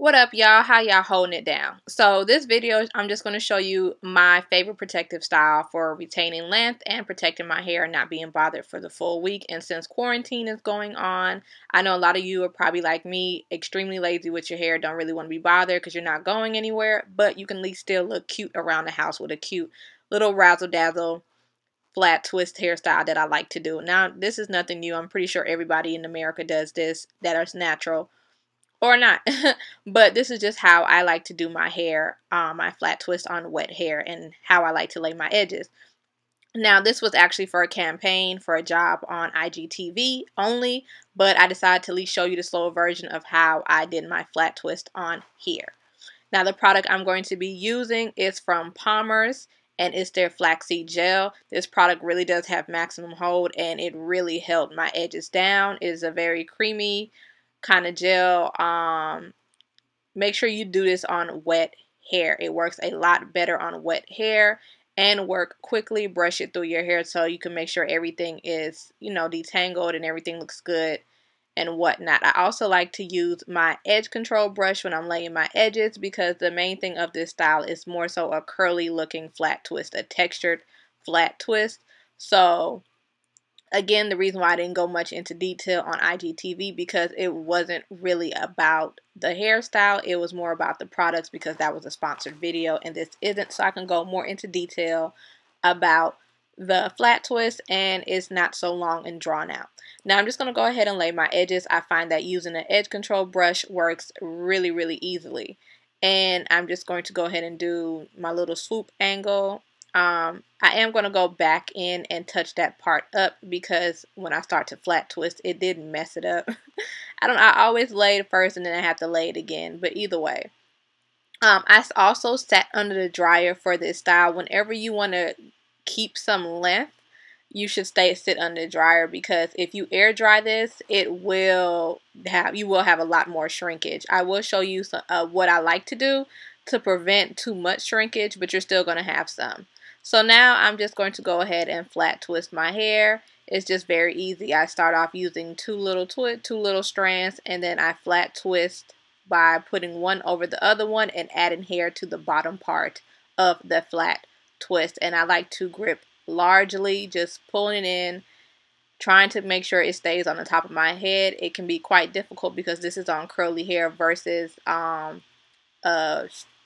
What up, y'all? How y'all holding it down? So this video, I'm just going to show you my favorite protective style for retaining length and protecting my hair and not being bothered for the full week. And since quarantine is going on, I know a lot of you are probably like me, extremely lazy with your hair, don't really want to be bothered because you're not going anywhere, but you can at least still look cute around the house with a cute little razzle-dazzle flat twist hairstyle that I like to do. Now, this is nothing new. I'm pretty sure everybody in America does this that is natural. Or not. But this is just how I like to do my hair, my flat twist on wet hair, and how I like to lay my edges. Now, this was actually for a campaign for a job on IGTV only, but I decided to at least show you the slower version of how I did my flat twist on here. Now, the product I'm going to be using is from Palmer's, and it's their flaxseed gel. This product really does have maximum hold, and it really held my edges down. It is a very creamy kind of gel. Make sure you do this on wet hair. It works a lot better on wet hair and work quickly. Brush it through your hair so you can make sure everything is, detangled and everything looks good and whatnot. I also like to use my edge control brush when I'm laying my edges because the main thing of this style is more so a curly looking flat twist, a textured flat twist. So again, the reason why I didn't go much into detail on IGTV because it wasn't really about the hairstyle. It was more about the products because that was a sponsored video and this isn't. So I can go more into detail about the flat twist and it's not so long and drawn out. Now I'm just going to go ahead and lay my edges. I find that using an edge control brush works really, really easily. And I'm just going to go ahead and do my little swoop angle. I am going to go back in and touch that part up because when I start to flat twist, it did mess it up. I always lay it first and then I have to lay it again, but either way. I also sat under the dryer for this style. Whenever you want to keep some length, you should sit under the dryer because if you air dry this, you will have a lot more shrinkage. I will show you some, what I like to do to prevent too much shrinkage, but you're still going to have some. So now I'm just going to go ahead and flat twist my hair. It's just very easy. I start off using two little strands, and then I flat twist by putting one over the other one and adding hair to the bottom part of the flat twist. And I like to grip largely, just pulling it in, trying to make sure it stays on the top of my head. It can be quite difficult because this is on curly hair versus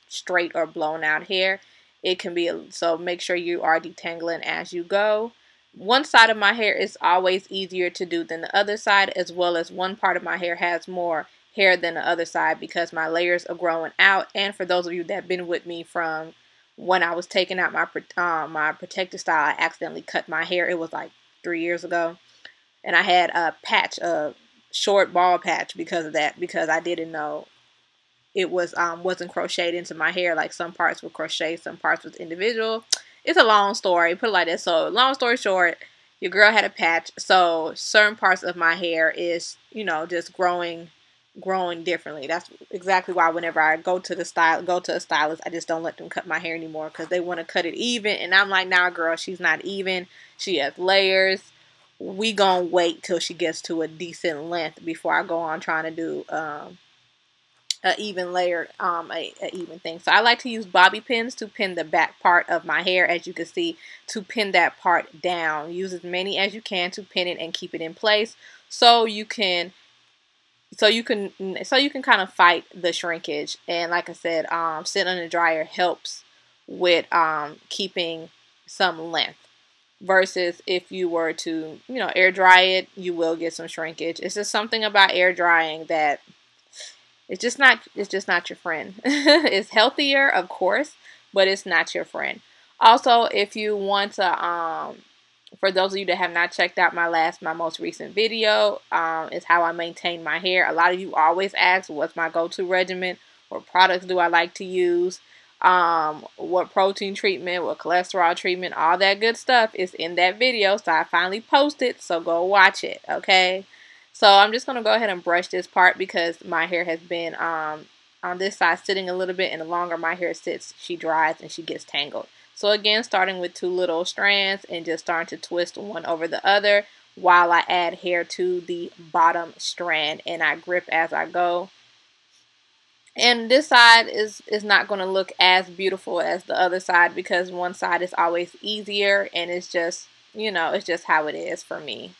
straight or blown out hair. It can be, so make sure you are detangling as you go. One side of my hair is always easier to do than the other side, as well as one part of my hair has more hair than the other side because my layers are growing out. And for those of you that have been with me from when I was taking out my protective style, I accidentally cut my hair. It was like 3 years ago. And I had a patch, a short ball patch because of that, because I didn't know it wasn't crocheted into my hair. Like some parts were crocheted, some parts was individual. It's a long story, put it like that. So long story short, your girl had a patch. So certain parts of my hair is, just growing differently. That's exactly why whenever I go to a stylist, I just don't let them cut my hair anymore because they want to cut it even. And I'm like, nah, girl, she's not even. She has layers. We gonna wait till she gets to a decent length before I go on trying to do a even layer, a even thing. So I like to use bobby pins to pin the back part of my hair, as you can see, to pin that part down. Use as many as you can to pin it and keep it in place, so you can kind of fight the shrinkage. And like I said, sitting on the dryer helps with keeping some length. Versus if you were to, air dry it, you will get some shrinkage. It's just something about air drying that it's just not your friend. It's healthier, of course, but it's not your friend. Also, if you want to, for those of you that have not checked out my most recent video, is how I maintain my hair. A lot of you always ask, what's my go-to regimen? What products do I like to use? What protein treatment, what cholesterol treatment, all that good stuff is in that video. So I finally posted, so go watch it, okay? So I'm just going to go ahead and brush this part because my hair has been on this side sitting a little bit, and the longer my hair sits, she dries and she gets tangled. So again, starting with two little strands and just starting to twist one over the other while I add hair to the bottom strand, and I grip as I go. And this side is not going to look as beautiful as the other side because one side is always easier, and it's just, you know, it's just how it is for me.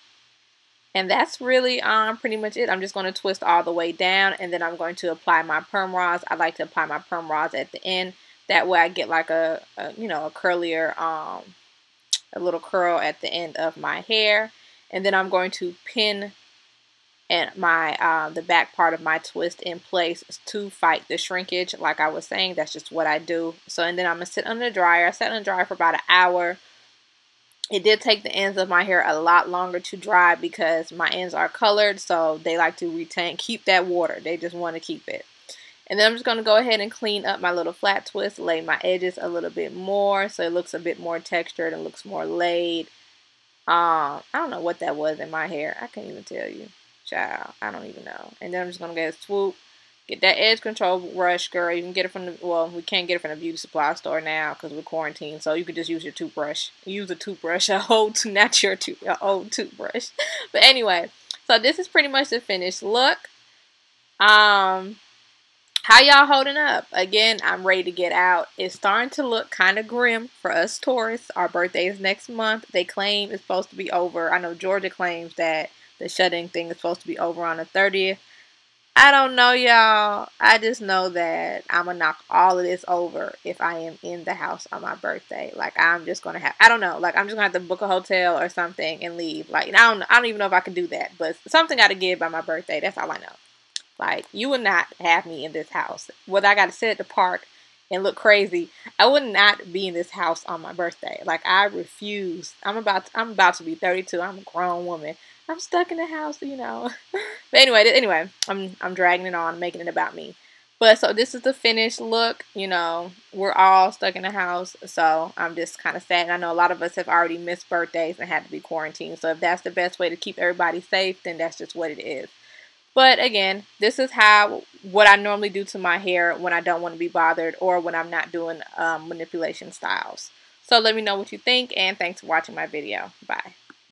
And that's really pretty much it. I'm just going to twist all the way down, and then I'm going to apply my perm rods. I like to apply my perm rods at the end. That way I get like a you know, a curlier, a little curl at the end of my hair. And then I'm going to pin and my the back part of my twist in place to fight the shrinkage. Like I was saying, that's just what I do. So, and then I'm going to sit under the dryer. I sat on the dryer for about an hour. It did take the ends of my hair a lot longer to dry because my ends are colored, so they like to keep that water. They just want to keep it. And then I'm just going to go ahead and clean up my little flat twist, lay my edges a little bit more so it looks a bit more textured and looks more laid. I don't know what that was in my hair. I can't even tell you. Child, I don't even know. And then I'm just going to get a swoop. Get that edge control brush, girl. You can get it from the, well, we can't get it from the beauty supply store now because we're quarantined. So you can just use your toothbrush. Use a toothbrush, not your old toothbrush. But anyway, so this is pretty much the finished look. How y'all holding up? Again, I'm ready to get out. It's starting to look kind of grim for us tourists. Our birthday is next month. They claim it's supposed to be over. I know Georgia claims that the shutting thing is supposed to be over on the 30th. I don't know, y'all. I just know that I'm going to knock all of this over if I am in the house on my birthday. Like, I'm just going to have, I don't know. Like, I'm just going to have to book a hotel or something and leave. Like, I don't even know if I can do that. But something got to give by my birthday. That's all I know. Like, you would not have me in this house. Whether I got to sit at the park and look crazy, I would not be in this house on my birthday. Like, I refuse. I'm about to be 32. I'm a grown woman. I'm stuck in the house, you know. But anyway, I'm dragging it on, making it about me. But so this is the finished look. You know, we're all stuck in the house, so I'm just kind of sad. And I know a lot of us have already missed birthdays and had to be quarantined. So if that's the best way to keep everybody safe, then that's just what it is. But again, this is what I normally do to my hair when I don't want to be bothered or when I'm not doing manipulation styles. So let me know what you think, and thanks for watching my video. Bye.